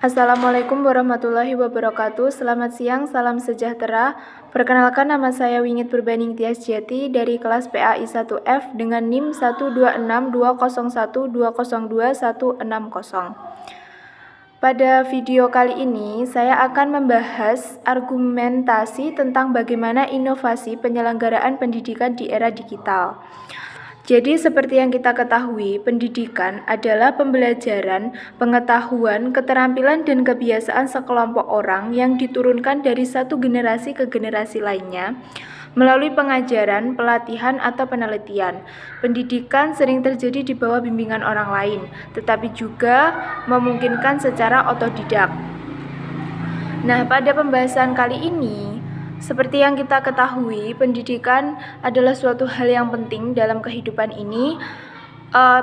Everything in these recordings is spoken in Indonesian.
Assalamualaikum warahmatullahi wabarakatuh. Selamat siang, salam sejahtera. Perkenalkan, nama saya Wingit Purbaning Tias Jati dari kelas PAI 1F dengan NIM 1262012021160. Pada video kali ini, saya akan membahas argumentasi tentang bagaimana inovasi penyelenggaraan pendidikan di era digital. Jadi seperti yang kita ketahui, pendidikan adalah pembelajaran, pengetahuan, keterampilan, dan kebiasaan sekelompok orang yang diturunkan dari satu generasi ke generasi lainnya melalui pengajaran, pelatihan, atau penelitian. Pendidikan sering terjadi di bawah bimbingan orang lain, tetapi juga memungkinkan secara otodidak. Nah, pada pembahasan kali ini, seperti yang kita ketahui, pendidikan adalah suatu hal yang penting dalam kehidupan ini.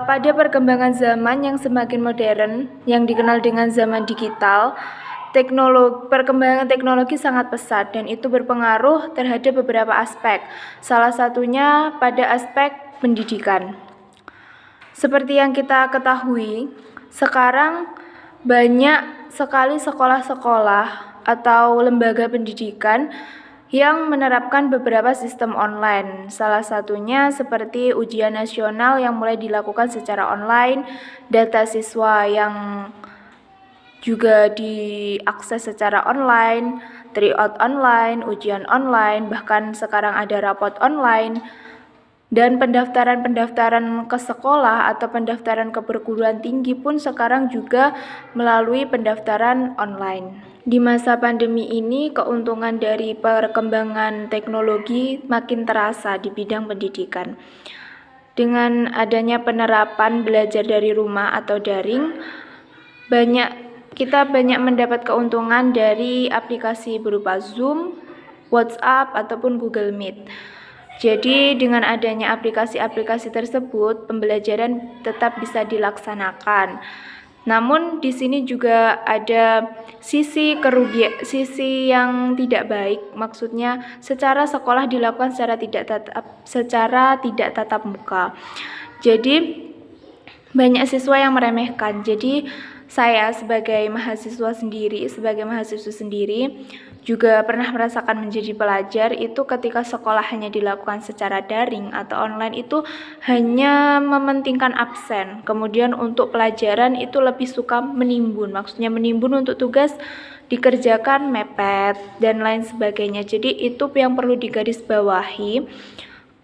Pada perkembangan zaman yang semakin modern, yang dikenal dengan zaman digital, perkembangan teknologi sangat pesat dan itu berpengaruh terhadap beberapa aspek. Salah satunya pada aspek pendidikan. Seperti yang kita ketahui, sekarang banyak sekali sekolah-sekolah atau lembaga pendidikan yang menerapkan beberapa sistem online. Salah satunya seperti ujian nasional yang mulai dilakukan secara online, data siswa yang juga diakses secara online, tryout online, ujian online, bahkan sekarang ada rapot online. Dan pendaftaran ke sekolah atau pendaftaran ke perguruan tinggi pun sekarang juga melalui pendaftaran online. Di masa pandemi ini, keuntungan dari perkembangan teknologi makin terasa di bidang pendidikan. Dengan adanya penerapan belajar dari rumah atau daring, kita banyak mendapat keuntungan dari aplikasi berupa Zoom, WhatsApp, ataupun Google Meet. Jadi dengan adanya aplikasi-aplikasi tersebut, pembelajaran tetap bisa dilaksanakan. Namun di sini juga ada sisi yang tidak baik, maksudnya secara sekolah dilakukan secara tidak tatap muka. Jadi banyak siswa yang meremehkan. Jadi saya sebagai mahasiswa sendiri juga pernah merasakan menjadi pelajar itu ketika sekolah hanya dilakukan secara daring atau online itu hanya mementingkan absen. Kemudian untuk pelajaran itu lebih suka menimbun. Maksudnya menimbun untuk tugas dikerjakan mepet dan lain sebagainya. Jadi itu yang perlu digarisbawahi.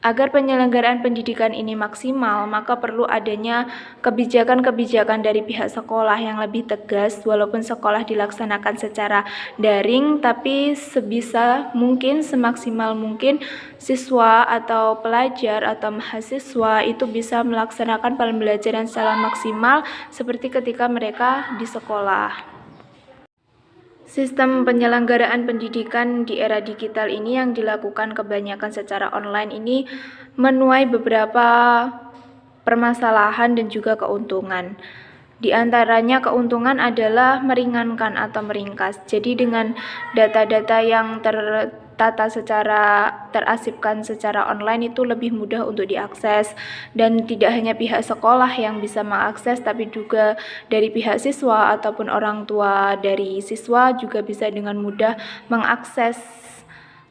Agar penyelenggaraan pendidikan ini maksimal, maka perlu adanya kebijakan-kebijakan dari pihak sekolah yang lebih tegas, walaupun sekolah dilaksanakan secara daring, tapi sebisa mungkin, semaksimal mungkin, siswa atau pelajar atau mahasiswa itu bisa melaksanakan pembelajaran secara maksimal seperti ketika mereka di sekolah. Sistem penyelenggaraan pendidikan di era digital ini yang dilakukan kebanyakan secara online ini menuai beberapa permasalahan dan juga keuntungan. Di antaranya keuntungan adalah meringankan atau meringkas. Jadi dengan data-data yang terasipkan secara online itu lebih mudah untuk diakses, dan tidak hanya pihak sekolah yang bisa mengakses, tapi juga dari pihak siswa ataupun orang tua dari siswa juga bisa dengan mudah mengakses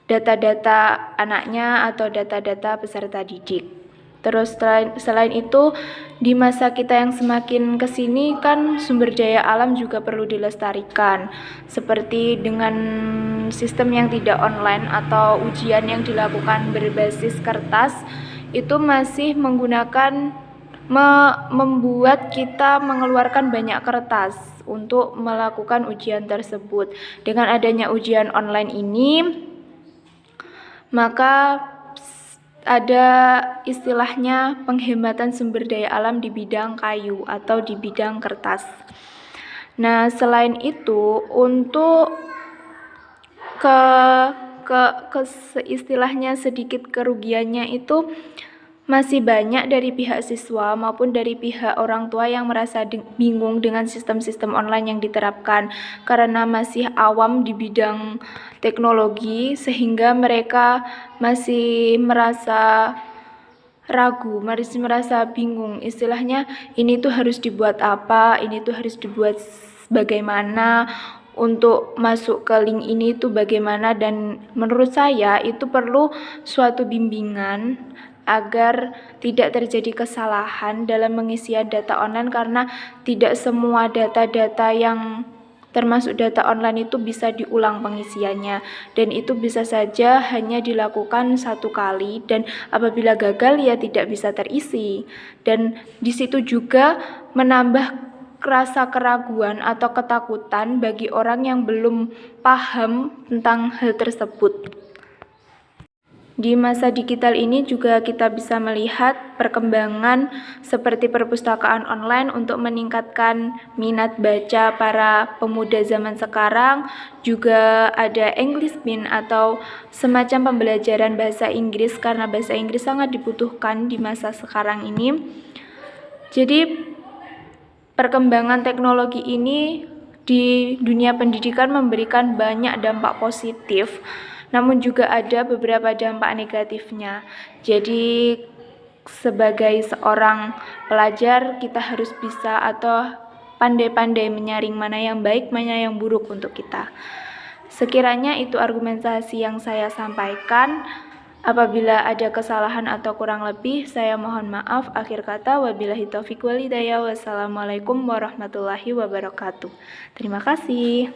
data-data anaknya atau data-data peserta didik. Terus selain itu, di masa kita yang semakin kesini kan sumber daya alam juga perlu dilestarikan, seperti dengan sistem yang tidak online atau ujian yang dilakukan berbasis kertas itu masih membuat kita mengeluarkan banyak kertas untuk melakukan ujian tersebut. Dengan adanya ujian online ini, maka ada istilahnya penghematan sumber daya alam di bidang kayu atau di bidang kertas. Nah, selain itu untuk istilahnya sedikit kerugiannya itu masih banyak dari pihak siswa maupun dari pihak orang tua yang merasa bingung dengan sistem-sistem online yang diterapkan karena masih awam di bidang teknologi, sehingga mereka masih merasa ragu, masih merasa bingung. Istilahnya ini tuh harus dibuat apa, ini tuh harus dibuat bagaimana, untuk masuk ke link ini itu bagaimana, dan menurut saya itu perlu suatu bimbingan agar tidak terjadi kesalahan dalam pengisian data online, karena tidak semua data-data yang termasuk data online itu bisa diulang pengisiannya, dan itu bisa saja hanya dilakukan satu kali, dan apabila gagal ya tidak bisa terisi. Dan di situ juga menambah rasa keraguan atau ketakutan bagi orang yang belum paham tentang hal tersebut. Di masa digital ini juga kita bisa melihat perkembangan seperti perpustakaan online untuk meningkatkan minat baca para pemuda zaman sekarang. Juga ada English Bean atau semacam pembelajaran bahasa Inggris, karena bahasa Inggris sangat dibutuhkan di masa sekarang ini. Jadi perkembangan teknologi ini di dunia pendidikan memberikan banyak dampak positif, namun juga ada beberapa dampak negatifnya. Jadi sebagai seorang pelajar kita harus bisa atau pandai-pandai menyaring mana yang baik, mana yang buruk untuk kita. Sekiranya itu argumentasi yang saya sampaikan. Apabila ada kesalahan atau kurang lebih, saya mohon maaf. Akhir kata, wabillahi taufiq wal hidayah. Wassalamualaikum warahmatullahi wabarakatuh. Terima kasih.